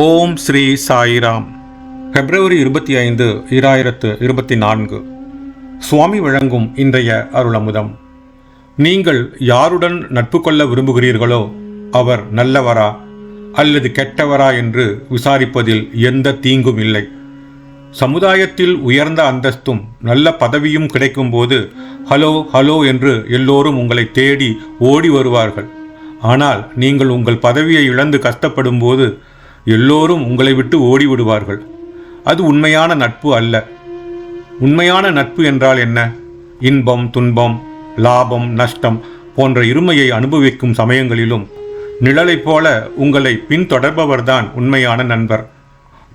ஓம் ஸ்ரீ சாயிராம். பிப்ரவரி 25, 2024. சுவாமி வழங்கும் இன்றைய அருளமுதம். நீங்கள் யாருடன் நட்பு கொள்ள விரும்புகிறீர்களோ அவர் நல்லவரா அல்லது கெட்டவரா என்று விசாரிப்பதில் எந்த தீங்கும் இல்லை. சமுதாயத்தில் உயர்ந்த அந்தஸ்தும் நல்ல பதவியும் கிடைக்கும்போது ஹலோ ஹலோ என்று எல்லோரும் உங்களை தேடி ஓடி வருவார்கள். ஆனால் நீங்கள் உங்கள் பதவியை இழந்து கஷ்டப்படும் போது எல்லோரும் உங்களை விட்டு ஓடிவிடுவார்கள். அது உண்மையான நட்பு அல்ல. உண்மையான நட்பு என்றால் என்ன? இன்பம், துன்பம், லாபம், நஷ்டம் போன்ற இருமையை அனுபவிக்கும் சமயங்களிலும் நிழலைப் போல உங்களை பின்தொடர்பவர்தான் உண்மையான நண்பர்.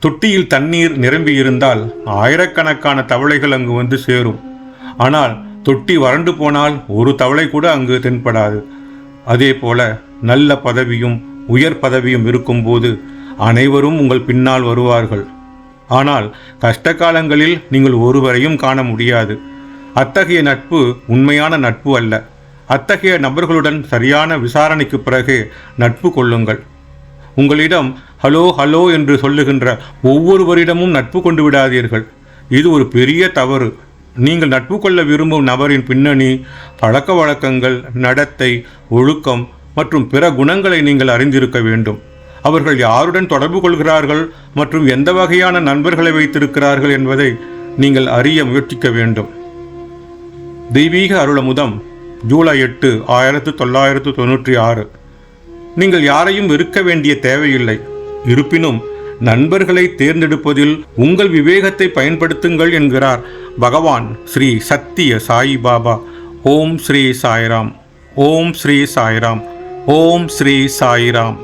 தொட்டியில் தண்ணீர் நிரம்பியிருந்தால் ஆயிரக்கணக்கான தவளைகள் அங்கு வந்து சேரும். ஆனால் தொட்டி வறண்டு போனால் ஒரு தவளை கூட அங்கு தென்படாது. அதே போல நல்ல பதவியும் உயர் பதவியும் இருக்கும்போது அனைவரும் உங்கள் பின்னால் வருவார்கள். ஆனால் கஷ்ட காலங்களில் நீங்கள் ஒருவரையும் காண முடியாது. அத்தகைய நட்பு உண்மையான நட்பு அல்ல. அத்தகைய நபர்களுடன் சரியான விசாரணைக்கு பிறகு நட்பு கொள்ளுங்கள். உங்களிடம் ஹலோ ஹலோ என்று சொல்லுகின்ற ஒவ்வொருவரிடமும் நட்பு கொண்டு விடாதீர்கள். இது ஒரு பெரிய தவறு. நீங்கள் நட்பு கொள்ள விரும்பும் நபரின் பின்னணி, பழக்க வழக்கங்கள், நடத்தை, ஒழுக்கம் மற்றும் பிற குணங்களை நீங்கள் அறிந்திருக்க வேண்டும். அவர்கள் யாருடன் தொடர்பு கொள்கிறார்கள் மற்றும் எந்த வகையான நண்பர்களை வைத்திருக்கிறார்கள் என்பதை நீங்கள் அறிய முயற்சிக்க வேண்டும். தெய்வீக அருளமுதம், ஜூலை 8, 1996. நீங்கள் யாரையும் வெறுக்க வேண்டிய தேவையில்லை. இருப்பினும் நண்பர்களை தேர்ந்தெடுப்பதில் உங்கள் விவேகத்தை பயன்படுத்துங்கள் என்கிறார் பகவான் ஸ்ரீ சத்திய சாயி பாபா. ஓம் ஸ்ரீ சாய்ராம். ஓம் ஸ்ரீ சாய்ராம். ஓம் ஸ்ரீ சாய்ராம்.